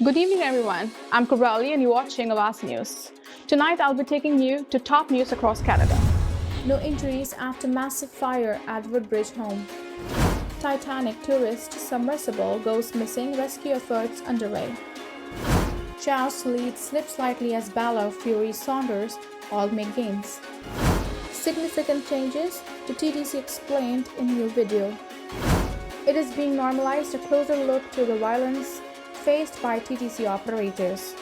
Good evening, everyone. I'm Kubrali, and you're watching Awaz News. Tonight, I'll be taking you to top news across Canada. No injuries after massive fire at Woodbridge home. Titanic tourist submersible goes missing, rescue efforts underway. Chow's lead slips slightly as Balor, Fury, Saunders all make gains. Significant changes to TTC explained in new video. It is being normalized, a closer look to the violence faced by TTC operators.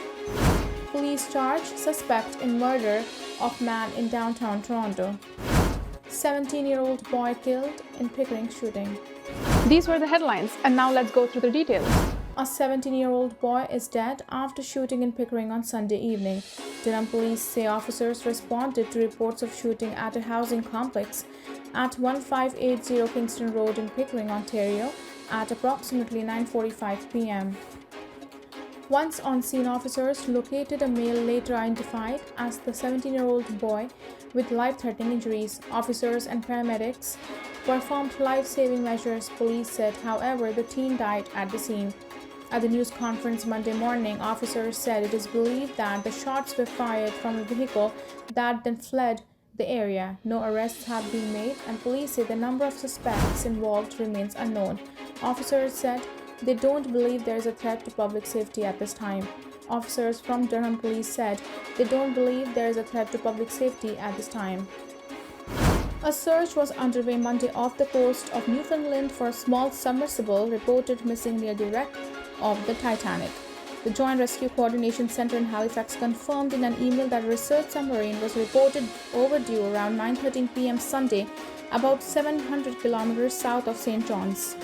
Police charge suspect in murder of man in downtown Toronto. 17-year-old boy killed in Pickering shooting. These were the headlines, and now let's go through the details. A 17-year-old boy is dead after shooting in Pickering on Sunday evening. Durham police say officers responded to reports of shooting at a housing complex at 1580 Kingston Road in Pickering, Ontario at approximately 9:45 p.m. Once on scene, officers located a male later identified as the 17-year-old boy with life-threatening injuries. Officers and paramedics performed life-saving measures, police said. However, the teen died at the scene. At the news conference Monday morning, officers said it is believed that the shots were fired from a vehicle that then fled the area. No arrests have been made, and police say the number of suspects involved remains unknown. Officers said they don't believe there is a threat to public safety at this time. Officers from Durham police said they don't believe there is a threat to public safety at this time. A search was underway Monday off the coast of Newfoundland for a small submersible reported missing near the wreck of the Titanic. The Joint Rescue Coordination Center in Halifax confirmed in an email that a research submarine was reported overdue around 9:13 p.m. Sunday, about 700 kilometers south of St. John's.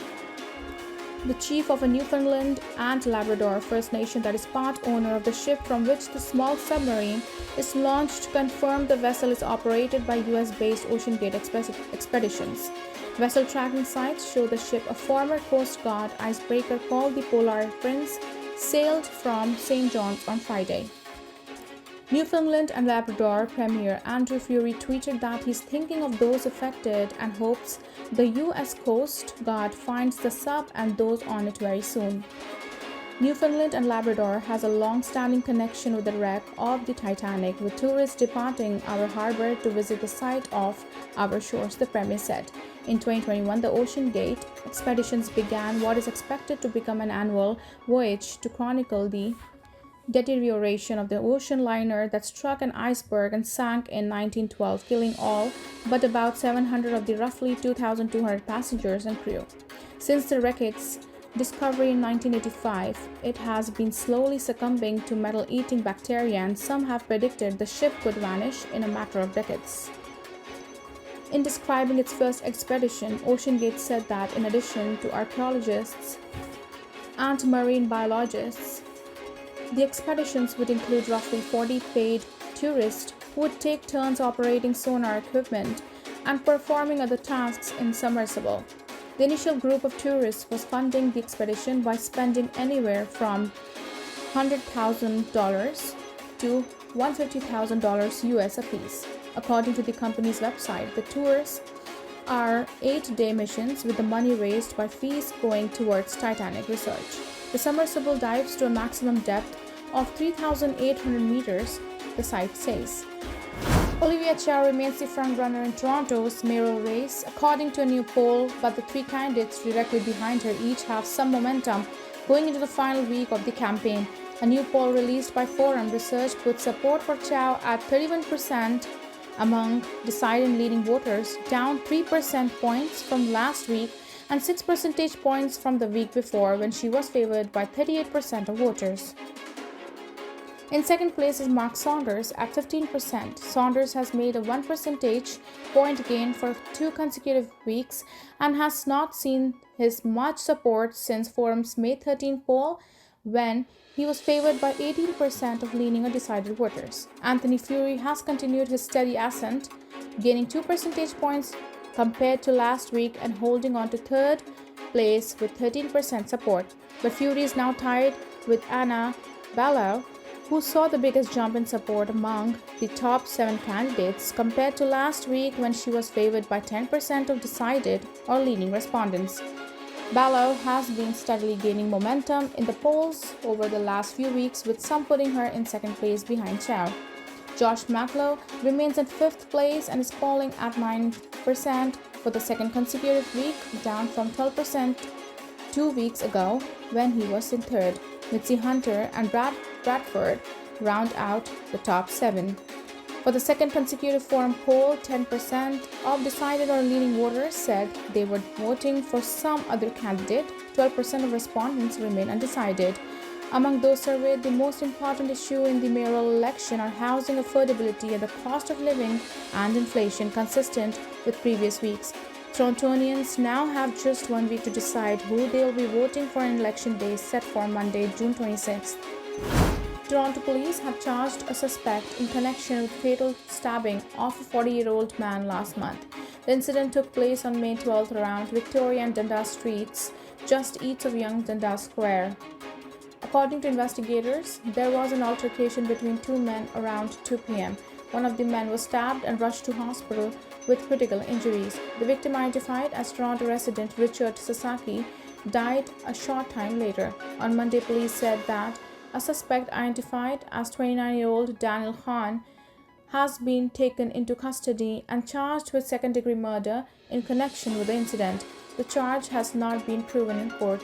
The chief of a Newfoundland and Labrador First Nation that is part owner of the ship from which the small submarine is launched confirmed the vessel is operated by US-based OceanGate Expeditions. Vessel tracking sites show the ship, a former Coast Guard icebreaker called the Polar Prince, sailed from St. John's on Friday. Newfoundland and Labrador Premier Andrew Fury tweeted that he's thinking of those affected and hopes the U.S. Coast Guard finds the sub and those on it very soon. Newfoundland and Labrador has a long-standing connection with the wreck of the Titanic, with tourists departing our harbor to visit the site of our shores, the Premier said. In 2021, the OceanGate Expeditions began what is expected to become an annual voyage to chronicle the deterioration of the ocean liner that struck an iceberg and sank in 1912, killing all but about 700 of the roughly 2,200 passengers and crew. Since the wreck's discovery in 1985, it has been slowly succumbing to metal-eating bacteria, and some have predicted the ship could vanish in a matter of decades. In describing its first expedition, OceanGate said that in addition to archaeologists and marine biologists, the expeditions would include roughly 40 paid tourists who would take turns operating sonar equipment and performing other tasks in submersible. The initial group of tourists was funding the expedition by spending anywhere from $100,000 to $150,000 US apiece. According to the company's website, the tours are 8-day missions, with the money raised by fees going towards Titanic research. The submersible dives to a maximum depth of 3,800 meters, the site says. Olivia Chow remains the frontrunner in Toronto's mayoral race, according to a new poll, but the three candidates directly behind her each have some momentum going into the final week of the campaign. A new poll released by Forum Research puts support for Chow at 31% among deciding leading voters, down 3% points from last week and 6 percentage points from the week before, when she was favored by 38% of voters. In second place is Mark Saunders at 15%. Saunders has made a 1 percentage point gain for 2 consecutive weeks and has not seen his much support since Forum's May 13 poll, when he was favored by 18% of leaning or decided voters. Anthony Fury has continued his steady ascent, gaining 2 percentage points compared to last week and holding on to third place with 13% support. But Fury is now tied with Anna Balor, who saw the biggest jump in support among the top 7 candidates compared to last week, when she was favored by 10% of decided or leaning respondents. Ballo has been steadily gaining momentum in the polls over the last few weeks, with some putting her in second place behind Chow. Josh Matlow remains in fifth place and is polling at 9% for the second consecutive week, down from 12% 2 weeks ago when he was in third. Mitzi Hunter and Bradford round out the top seven. For the second consecutive forum poll, 10% of decided or leaning voters said they were voting for some other candidate. 12% of respondents remain undecided. Among those surveyed, the most important issue in the mayoral election are housing affordability and the cost of living and inflation, consistent with previous weeks. Torontonians now have just 1 week to decide who they will be voting for on election day set for Monday, June 26th. Toronto police have charged a suspect in connection with fatal stabbing of a 40-year-old man last month. The incident took place on May 12th around Victoria and Dundas streets, just east of Young Dundas Square. According to investigators, there was an altercation between two men around 2 p.m. One of the men was stabbed and rushed to hospital with critical injuries. The victim, identified as Toronto resident Richard Sasaki, died a short time later. On Monday, police said that a suspect identified as 29-year-old Daniel Khan has been taken into custody and charged with second-degree murder in connection with the incident. The charge has not been proven in court.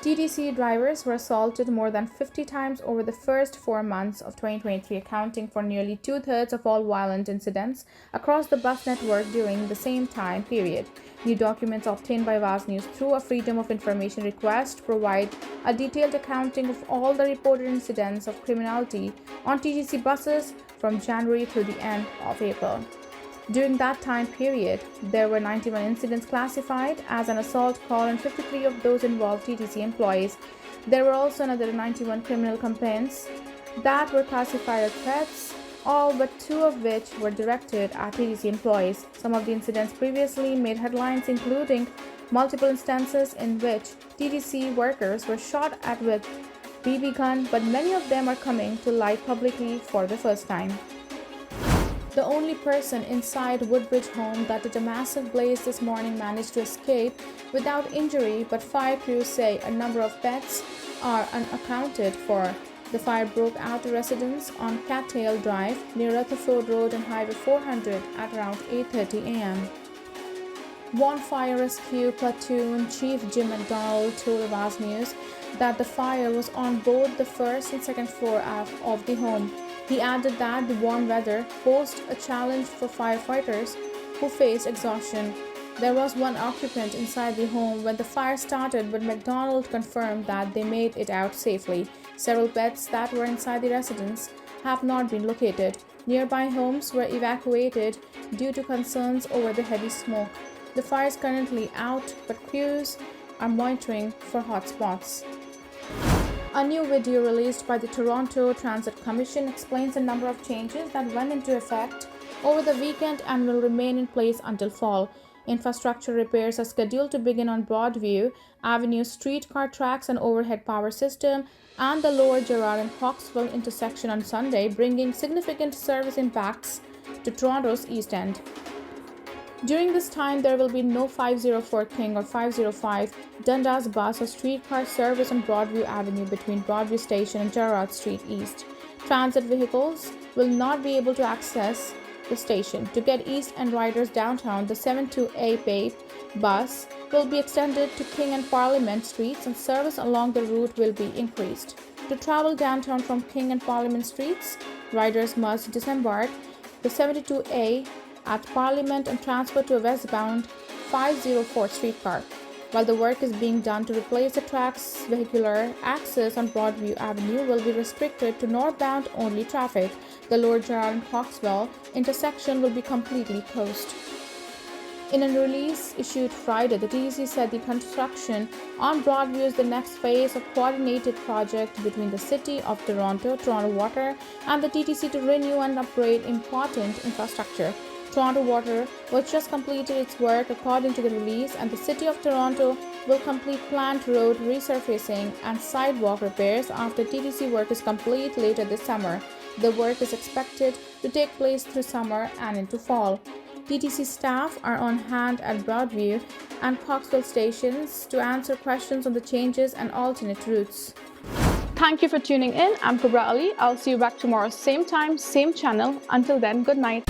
TTC drivers were assaulted more than 50 times over the first 4 months of 2023, accounting for nearly two-thirds of all violent incidents across the bus network during the same time period. New documents obtained by Awaz News through a Freedom of Information request provide a detailed accounting of all the reported incidents of criminality on TTC buses from January through the end of April. During that time period, there were 91 incidents classified as an assault call, and 53 of those involved TTC employees. There were also another 91 criminal complaints that were classified as threats, all but 2 of which were directed at TTC employees. Some of the incidents previously made headlines, including multiple instances in which TTC workers were shot at with BB gun, but many of them are coming to light publicly for the first time. The only person inside Woodbridge home that did a massive blaze this morning managed to escape without injury, but fire crews say a number of pets are unaccounted for. The fire broke out to residents on Cattail Drive near Rutherford Road and Highway 400 at around 8:30 a.m. One fire rescue platoon chief Jim McDonald told Awaz News that the fire was on both the first and second floor of the home. He added that the warm weather posed a challenge for firefighters who faced exhaustion. There was one occupant inside the home when the fire started, but McDonald confirmed that they made it out safely. Several pets that were inside the residence have not been located. Nearby homes were evacuated due to concerns over the heavy smoke. The fire is currently out, but crews are monitoring for hot spots. A new video released by the Toronto Transit Commission explains a number of changes that went into effect over the weekend and will remain in place until fall. Infrastructure repairs are scheduled to begin on Broadview Avenue streetcar tracks and overhead power system and the Lower Gerrard and Coxwell intersection on Sunday, bringing significant service impacts to Toronto's East End. During this time, there will be no 504 King or 505 Dundas bus or streetcar service on Broadview Avenue between Broadview Station and Gerrard Street East. Transit vehicles will not be able to access the station. To get East End riders downtown, the 72A PAPE bus will be extended to King and Parliament Streets, and service along the route will be increased. To travel downtown from King and Parliament Streets, riders must disembark the 72A at Parliament and transfer to a westbound 504 streetcar. While the work is being done to replace the tracks, vehicular access on Broadview Avenue will be restricted to northbound only traffic. The Lower Gerrard and Coxwell intersection will be completely closed. In a release issued Friday, the TTC said the construction on Broadview is the next phase of coordinated project between the City of Toronto, Toronto Water, and the TTC to renew and upgrade important infrastructure. Toronto Water was just completed its work according to the release, and the City of Toronto will complete planned road resurfacing and sidewalk repairs after TTC work is complete later this summer. The work is expected to take place through summer and into fall. PTC staff are on hand at Broadview and Coxwell stations to answer questions on the changes and alternate routes. Thank you for tuning in. I'm Kubra Ali. I'll see you back tomorrow, same time, same channel. Until then, good night.